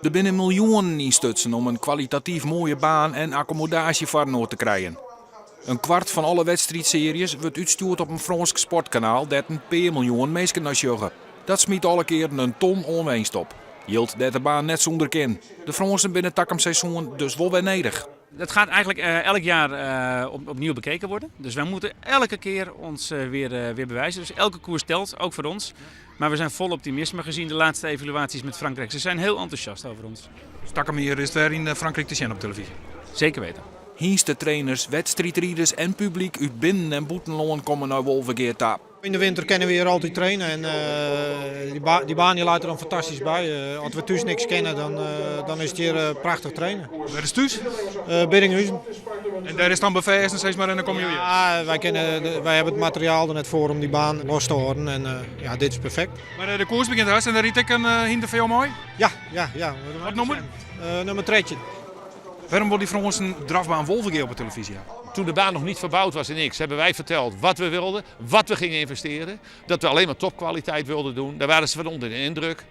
Er binnen miljoenen instutsen om een kwalitatief mooie baan en accommodatie voor Noord te krijgen. Een kwart van alle wedstrijdseries wordt uitgestuurd op een Frans sportkanaal dat een paar miljoen mensen naar sjoggen. Dat smiet alle keer een ton onwinst op. Hield dat de baan net zonder kin. De Fransen binnen takkumseizoen dus wel weer nedig. Dat gaat eigenlijk elk jaar opnieuw bekeken worden. Dus wij moeten elke keer ons weer bewijzen. Dus elke koers telt, ook voor ons. Maar we zijn vol optimisme gezien de laatste evaluaties met Frankrijk. Ze zijn heel enthousiast over ons. Takkummeer is weer in Frankrijk te zien op televisie. Zeker weten. Hienste trainers, wedstrijdrijders en publiek uit binnen- en buitenland komen naar Wolvergeert aan. In de winter kunnen we hier altijd trainen en die baan die laat er dan fantastisch bij. Als we thuis niks kennen, dan is het hier prachtig trainen. Waar is thuis? Biddinghuizen. En daar is dan beveiligd en steeds maar in de community. Ja, wij hebben het materiaal er net voor om die baan los te houden en ja, dit is perfect. Maar de koers begint huis en daar riet ik een hinder veel mooi. Ja. Wat nummer? Nummer 3. Waarom wordt die Fransen drafbaan Wolvergeert op de televisie? Toen de baan nog niet verbouwd was en niks, hebben wij verteld wat we wilden, wat we gingen investeren. Dat we alleen maar topkwaliteit wilden doen. Daar waren ze van onder de indruk.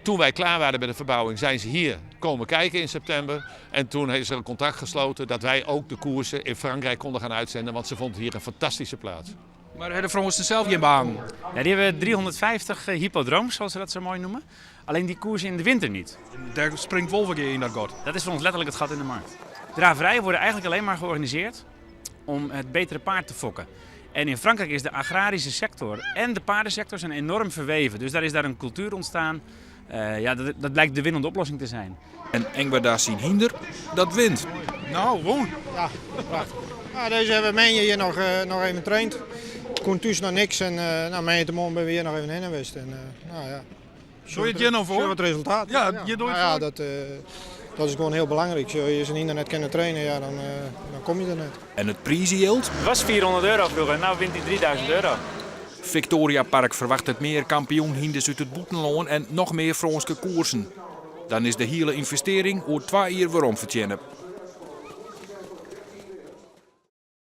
Toen wij klaar waren met de verbouwing zijn ze hier komen kijken in september. En toen is er een contract gesloten dat wij ook de koersen in Frankrijk konden gaan uitzenden. Want ze vonden hier een fantastische plaats. Maar hebben de Fransen zelf geen baan? Ja, die hebben 350 hippodromes, zoals ze dat zo mooi noemen. Alleen die koersen in de winter niet. Daar springt Wolvergeert in dat gat. Dat is voor ons letterlijk het gat in de markt. Draverijen worden eigenlijk alleen maar georganiseerd om het betere paard te fokken. En in Frankrijk is de agrarische sector en de paardensector zijn enorm verweven. Dus daar is een cultuur ontstaan. Dat blijkt de winnende oplossing te zijn. En Engwer daar zien hinder, dat wint. Nou, woon. Ja, prachtig. Ja, deze hebben Menje hier nog even getraind. Kon thuis nog niks en Menje de morgen ben we hier nog even heen geweest. Doe je het hier nou voor? Voor het resultaat. Ja, je doet het voor. Dat is gewoon heel belangrijk. Als je zijn internet kunnen trainen, ja, dan kom je er net. En het prijsgeld? Het was €400 vroeger, nu wint hij €3000. Victoria Park verwacht het meer kampioenhinders uit het buitenland en nog meer Franse koersen. Dan is de hele investering over 2 jaar weer omverdiend.